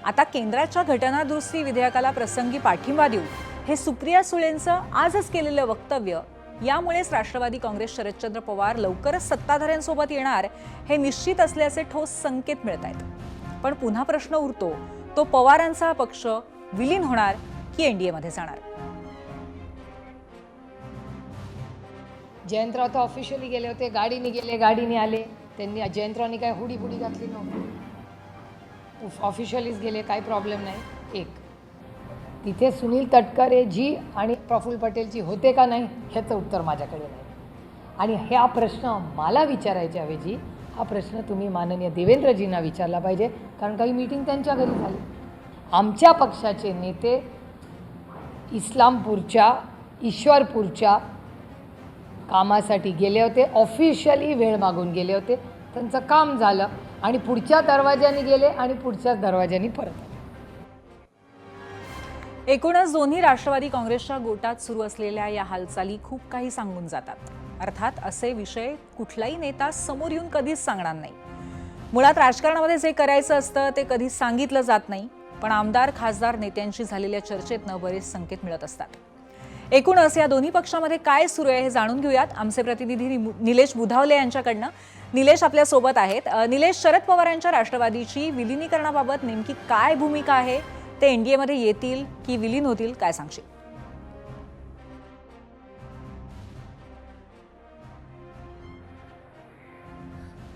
आता केंद्राच्या घटनादुरुस्ती विधेयकाला प्रसंगी पाठिंबा देऊ हे सुप्रिया सुळेंचं आजच केलेलं वक्तव्य, यामुळेच राष्ट्रवादी काँग्रेस शरदचंद्र पवार लवकरच सत्ताधाऱ्यांसोबत येणार हे निश्चित असल्याचे ठोस संकेत मिळत आहेत. पण पुन्हा प्रश्न उरतो, तो पवारांचा पक्ष विलीन होणार की एनडीएमध्ये जाणार? जयंतराव तर ऑफिशियली गेले होते, गाडीने गेले, गाडीने आले. त्यांनी जयंतरावनी काय हुडी बुडी घातली नव्हती, ऑफिशियलीच गेले, काही प्रॉब्लेम नाही. एक तिथे सुनील तटकरे जी आणि प्रफुल्ल पटेलची होते का नाही ह्याचं उत्तर माझ्याकडे नाही. आणि हा प्रश्न मला विचारायच्या ऐवजी हा प्रश्न तुम्ही माननीय देवेंद्रजींना विचारला पाहिजे, कारण काही मीटिंग त्यांच्या घरी झाली. आमच्या पक्षाचे नेते इस्लामपूरच्या ईश्वरपूरच्या कामासाठी गेले होते, ऑफिशियली वेळ मागून गेले होते. त्यांचं काम झालं आणि पुढच्या दरवाज्याने गेले आणि पुढच्याच दरवाज्याने परत आले. एकूणच दोन्ही राष्ट्रवादी काँग्रेसच्या गोटात सुरू असलेल्या या हालचाली खूप काही सांगून जातात. अर्थात असे विषय कुठलाही नेता समोर येऊन कधीच सांगणार नाही. मुळात राजकारणामध्ये जे करायचं असतं ते कधीच सांगितलं जात नाही, पण आमदार खासदार नेत्यांशी झालेल्या चर्चेतनं बरेच संकेत मिळत असतात. एकूणच या दोन्ही पक्षामध्ये काय सुरू आहे हे जाणून घेऊयात आमचे प्रतिनिधी निलेश बुधावले यांच्याकडनं. निलेश आपल्या सोबत आहेत. निलेश, शरद पवारांच्या राष्ट्रवादीची विलिनीकरणाबाबत नेमकी काय भूमिका आहे? ते एनडीएमध्ये येतील की विलीन होतील, काय सांगशील?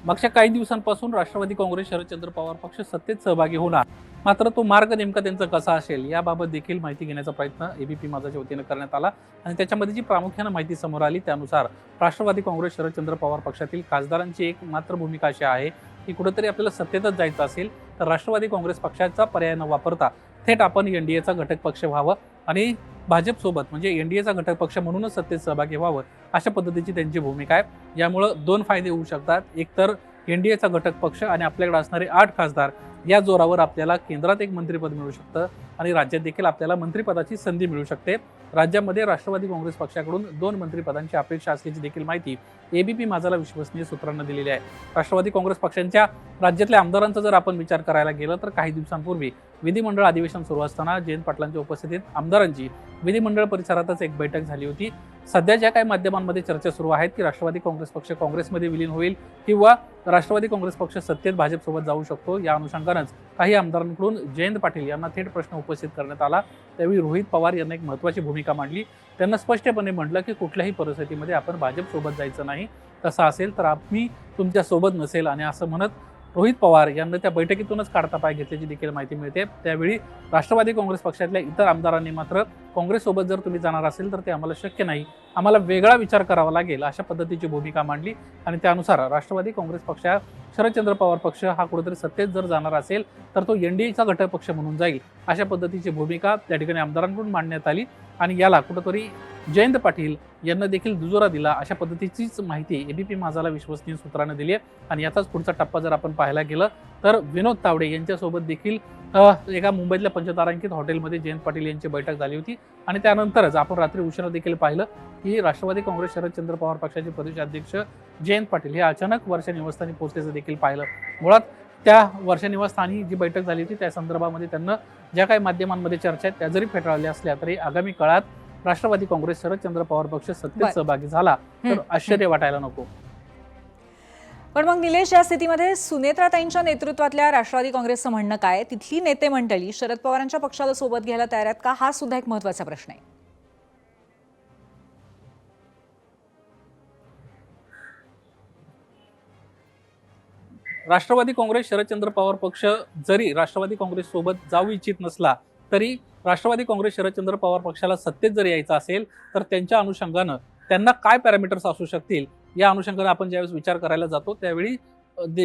मागच्या काही दिवसांपासून राष्ट्रवादी काँग्रेस शरदचंद्र पवार पक्ष सत्तेत सहभागी होणार, मात्र तो मार्ग नेमका त्यांचा कसा असेल याबाबत देखील माहिती घेण्याचा प्रयत्न एबीपी माझाच्या वतीनं करण्यात आला. आणि त्याच्यामध्ये जी प्रामुख्यानं माहिती समोर आली त्यानुसार राष्ट्रवादी काँग्रेस शरदचंद्र पवार पक्षातील खासदारांची एक मात्र भूमिका अशी आहे की कुठेतरी आपल्याला सत्तेतच जायचं असेल तर राष्ट्रवादी काँग्रेस पक्षाचा पर्याय न वापरता थेट आपण एनडीएचा घटक पक्ष व्हावं आणि भाजपसोबत म्हणजे एनडीएचा घटक पक्ष म्हणूनच सत्तेत सहभागी व्हावं, अशा पद्धतीची त्यांची भूमिका आहे. यामुळं दोन फायदे होऊ शकतात. एक तर एनडीएचा घटक पक्ष आणि आपल्याकडे असणारे 8 खासदार या जोरावर आपल्याला केंद्रात एक मंत्रिपद मिळू शकतं आणि राज्यात देखील आपल्याला मंत्रिपदाची संधी मिळू शकते. राज्यामध्ये राष्ट्रवादी काँग्रेस पक्षाकडून 2 मंत्रिपदांची अपेक्षा असल्याची देखील माहिती एबीपी माझाला विश्वसनीय सूत्रांना दिलेली आहे. राष्ट्रवादी काँग्रेस पक्षांच्या राज्यातल्या आमदारांचा जर आपण विचार करायला गेलं तर काही दिवसांपूर्वी विधिमंडळ अधिवेशन सुरू असताना जयंत पाटलांच्या उपस्थितीत आमदारांची विधिमंडळ परिसरातच एक बैठक झाली होती. सध्या ज्या काही माध्यमांमध्ये चर्चा सुरू आहेत की राष्ट्रवादी काँग्रेस पक्ष काँग्रेसमध्ये विलीन होईल किंवा राष्ट्रवादी काँग्रेस पक्ष सत्तेत भाजपसोबत जाऊ शकतो, या अनुषंगानंच काही आमदारांकडून जयंत पाटील यांना थेट प्रश्न उपस्थित करण्यात आला. त्यावेळी रोहित पवार यांनी एक महत्त्वाची भूमिका मांडली. त्यांना स्पष्टपणे म्हटलं की कुठल्याही परिस्थितीमध्ये आपण भाजपसोबत जायचं नाही, तसं असेल तर आम्ही तुमच्या सोबत नसेल. आणि असं म्हणत रोहित पवार यांना त्या बैठकीतूनच काढता पाय घेतल्याची देखील माहिती मिळते. त्यावेळी राष्ट्रवादी काँग्रेस पक्षातल्या इतर आमदारांनी मात्र काँग्रेससोबत जर तुम्ही जाणार असेल तर ते आम्हाला शक्य नाही, आम्हाला वेगळा विचार करावा लागेल, अशा पद्धतीची भूमिका मांडली. आणि त्यानुसार राष्ट्रवादी काँग्रेस पक्ष शरदचंद्र पवार पक्ष हा कुठेतरी सत्तेत जर जाणार असेल तर तो एनडीएचा घटक पक्ष म्हणून जाईल, अशा पद्धतीची भूमिका त्या ठिकाणी आमदारांकडून मांडण्यात आली. आणि याला कुठेतरी जयंत पाटील यांना देखील दुजोरा दिला, अशा पद्धतीचीच माहिती एबीपी माझाला विश्वसनीय सूत्राने दिली आहे. आणि याचाच पुढचा टप्पा जर आपण पाहायला गेलं तर विनोद तावडे यांच्यासोबत देखील एका मुंबईतल्या पंचतारांकित हॉटेलमध्ये जयंत पाटील यांची बैठक झाली होती. आणि त्यानंतरच आपण रात्री उशिरा देखील पाहिलं की राष्ट्रवादी काँग्रेस शरदचंद्र पवार पक्षाचे प्रदेशाध्यक्ष जयंत पाटील हे अचानक वर्षा निवासस्थानी पोहोचल्याचं देखील पाहिलं. मुळात त्या वर्षा निवासस्थानी जी बैठक झाली होती त्या संदर्भामध्ये त्यांना ज्या काही माध्यमांमध्ये चर्चा आहेत त्या जरी फेटाळल्या असल्या तरी आगामी काळात राष्ट्रवादी काँग्रेस शरदचंद्र पवार पक्ष सत्तेत सहभागी झाला तर आश्चर्य वाटायला नको. पण मग निलेश, या स्थितीमध्ये सुनेत्राताईंच्या नेतृत्वातल्या राष्ट्रवादी काँग्रेसचं म्हणणं काय? तिथली नेते मंडळी शरद पवारांच्या पक्षाला सोबत घ्यायला तयार आहेत का? हा सुद्धा एक महत्त्वाचा प्रश्न आहे. राष्ट्रवादी काँग्रेस शरदचंद्र पवार पक्ष जरी राष्ट्रवादी काँग्रेस सोबत जाऊ इच्छित नसला तरी राष्ट्रवादी काँग्रेस शरदचंद्र पवार पक्षाला सत्तेत जर यायचं असेल तर त्यांच्या अनुषंगानं त्यांना काय पॅरामीटर्स असू शकतील या अनुषंगानं आपण ज्यावेळेस विचार करायला जातो त्यावेळी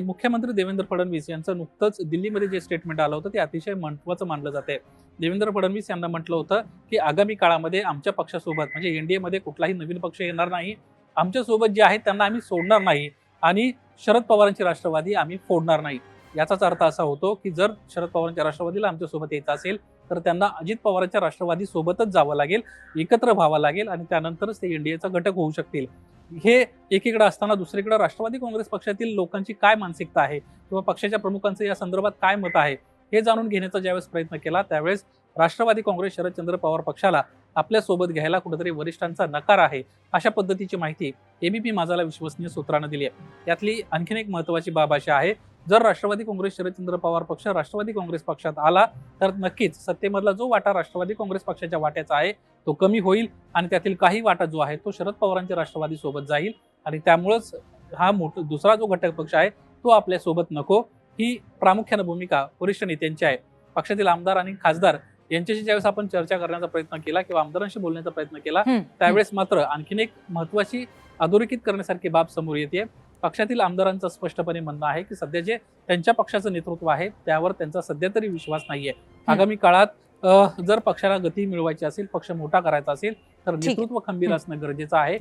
मुख्यमंत्री देवेंद्र फडणवीस यांचं नुकतंच दिल्लीमध्ये जे स्टेटमेंट आलं होतं ते अतिशय महत्त्वाचं मानलं जाते. देवेंद्र फडणवीस यांना म्हटलं होतं की आगामी काळामध्ये आमच्या पक्षासोबत म्हणजे एनडीएमध्ये कुठलाही नवीन पक्ष येणार नाही, आमच्यासोबत जे आहेत त्यांना आम्ही सोडणार नाही आणि शरद पवारांची राष्ट्रवादी आम्ही फोडणार नाही. याचाच अर्थ असा होतो की जर शरद पवारांच्या राष्ट्रवादीला आमच्यासोबत यायचं असेल तर त्यांना अजित पवारांच्या राष्ट्रवादी सोबतच जावं लागेल, एकत्र व्हावं लागेल आणि त्यानंतरच ते एनडीएचा घटक होऊ शकतील. हे एकीकडे असताना दुसरीकडे राष्ट्रवादी काँग्रेस पक्षातील लोकांची काय मानसिकता आहे किंवा पक्षाच्या प्रमुखांचं या संदर्भात काय मत आहे हे जाणून घेण्याचा ज्यावेळेस प्रयत्न केला त्यावेळेस राष्ट्रवादी काँग्रेस शरदचंद्र पवार पक्षाला आपल्या सोबत घ्यायला कुठेतरी वरिष्ठांचा नकार आहे, अशा पद्धतीची माहिती एबीपी माझाला विश्वसनीय सूत्रानं दिली आहे. यातली आणखीन एक महत्त्वाची बाब अशी आहे, जर राष्ट्रवादी काँग्रेस शरदचंद्र पवार पक्ष राष्ट्रवादी काँग्रेस पक्षात आला तर नक्कीच सत्तेमधला जो वाटा राष्ट्रवादी काँग्रेस पक्षाच्या वाट्याचा आहे तो कमी होईल आणि त्यातील काही वाटा जो आहे तो शरद पवारांच्या राष्ट्रवादी सोबत जाईल आणि त्यामुळेच हा दुसरा जो घटक पक्ष आहे तो आपल्या सोबत नको, ही प्रामुख्याने भूमिका वरिष्ठ नेत्यांची आहे. पक्षातील आमदार आणि खासदार यांच्याशी ज्यावेळेस आपण चर्चा करण्याचा प्रयत्न केला किंवा आमदारांशी बोलण्याचा प्रयत्न केला त्यावेळेस मात्र आणखीन एक महत्वाची अधोरेखित करण्यासारखी बाब समोर येते. पक्षातील आमदारांचं स्पष्टपणे म्हणणं आहे की सध्या जे त्यांच्या पक्षाचं नेतृत्व आहे त्यावर त्यांचा सध्या तरी विश्वास नाहीये. आगामी काळात जर पक्षाला गती मिळवायची असेल, पक्ष मोठा करायचा असेल तर नेतृत्व खंबीर असणं गरजेचं आहे.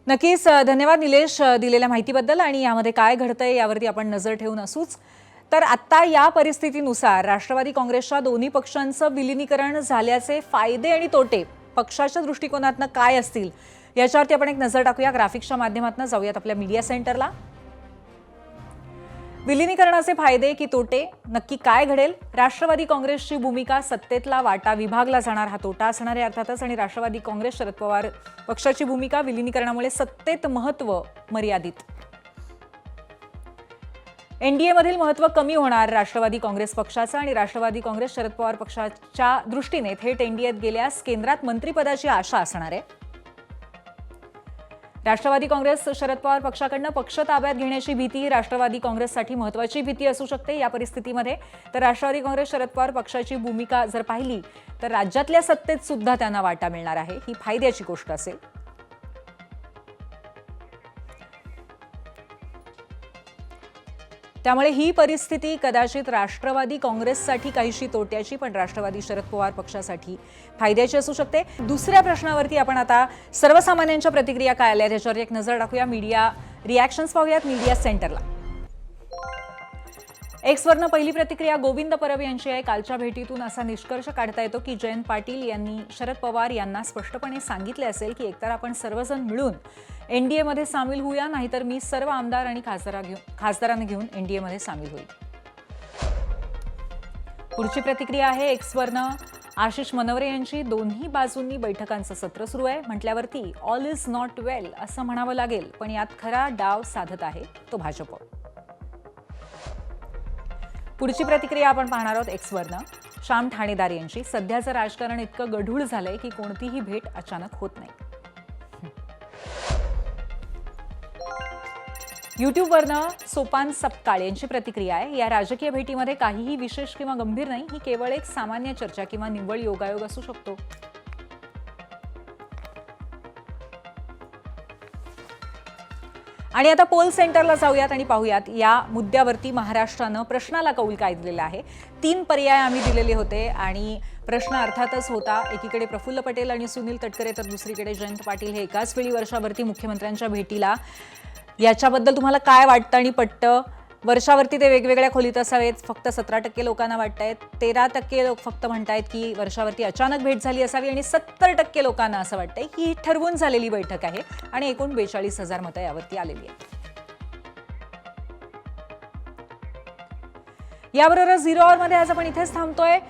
नक्कीच धन्यवाद निलेश दिलेल्या माहितीबद्दल. आणि यामध्ये काय घडतंय यावरती आपण नजर ठेवून असूच. तर आता या परिस्थितीनुसार राष्ट्रवादी काँग्रेसच्या दोन्ही पक्षांचं विलिनीकरण झाल्याचे फायदे आणि तोटे पक्षाच्या दृष्टिकोनातनं काय असतील याच्यावरती आपण एक नजर टाकूया. ग्राफिक्सच्या माध्यमातून जाऊयात आपल्या मीडिया सेंटरला. विलिनीकरणाचे फायदे की तोटे, नक्की काय घडेल, राष्ट्रवादी काँग्रेसची भूमिका, सत्तेतला वाटा विभागला जाणार हा तोटा असणार आहे अर्थातच, आणि राष्ट्रवादी काँग्रेस शरद पवार पक्षाची भूमिका, विलिनीकरणामुळे सत्तेत महत्त्व मर्यादित, एनडीए मधील महत्त्व कमी होणार राष्ट्रवादी काँग्रेस पक्षाचं, आणि राष्ट्रवादी काँग्रेस शरद पवार पक्षाच्या दृष्टीने थेट एनडीएत गेल्यास केंद्रात मंत्रिपदाची आशा असणार आहे. राष्ट्रवादी काँग्रेस शरद पवार पक्षाकडनं पक्ष ताब्यात घेण्याची भीती राष्ट्रवादी काँग्रेससाठी महत्त्वाची भीती असू शकते या परिस्थितीमध्ये. तर राष्ट्रवादी काँग्रेस शरद पवार पक्षाची भूमिका जर पाहिली तर राज्यातल्या सत्तेत सुद्धा त्यांना वाटा मिळणार आहे, ही फायद्याची गोष्ट असेल. त्यामुळे ही परिस्थिती कदाचित राष्ट्रवादी काँग्रेससाठी काहीशी तोट्याची पण राष्ट्रवादी शरद पवार पक्षासाठी फायद्याची असू शकते. दुसऱ्या प्रश्नावरती आपण आता सर्वसामान्यांच्या प्रतिक्रिया काय आल्या त्याच्यावर एक नजर टाकूया. मीडिया रिॲक्शन्स पाहूयात मीडिया सेंटरला. एक्सवरनं पहिली प्रतिक्रिया गोविंद परब यांची आहे. कालच्या भेटीतून असा निष्कर्ष काढता येतो की जयंत पाटील यांनी शरद पवार यांना स्पष्टपणे सांगितले असेल की एकतर आपण सर्वजण मिळून एनडीएमध्ये सामील होऊया, नाहीतर मी सर्व आमदार आणि खासदारांना घेऊन एनडीएमध्ये सामील होईल. पुढची प्रतिक्रिया आहे एक्सवरनं आशिष मनवरे यांची. दोन्ही बाजूंनी बैठकांचं सत्र सुरू आहे म्हटल्यावरती ऑल इज नॉट वेल असं म्हणावं लागेल, पण यात खरा डाव साधत आहे तो भाजप. पुढची प्रतिक्रिया आपण पाहणार आहोत एक्सवरनं श्याम ठाणेदार यांची. सध्याचं राजकारण इतकं गढूळ झालंय की कोणतीही भेट अचानक होत नाही. युट्यूबवरनं सोपान सपकाळ यांची प्रतिक्रिया आहे. या राजकीय भेटीमध्ये काहीही विशेष किंवा गंभीर नाही, ही केवळ एक सामान्य चर्चा किंवा निव्वळ योगायोग असू शकतो. आणि आता पोल सेंटरला जाऊयात आणि पाहूयात या मुद्द्यावरती महाराष्ट्रानं प्रश्नाला कौल काय दिलेला आहे. 3 पर्याय आम्ही दिलेले होते आणि प्रश्न अर्थातच होता एकीकडे प्रफुल्ल पटेल आणि सुनील तटकरे तर दुसरीकडे जयंत पाटील हे एकाच वेळी वर्षावरती मुख्यमंत्र्यांच्या भेटीला, याच्याबद्दल तुम्हाला काय वाटतं आणि पटतं. वर्षावरती ते वेगवेगळ्या खोलीत असावेत, फक्त 17% लोकांना वाटतायत. 13% लोक फक्त म्हणतायत की वर्षावरती अचानक भेट झाली असावी आणि 70% लोकांना असं वाटतंय की ही ठरवून झालेली बैठक आहे आणि एकूण 42,000 मतं यावरती आलेली आहेत. याबरोबर 0 आवरमध्ये आज आपण इथेच थांबतोय.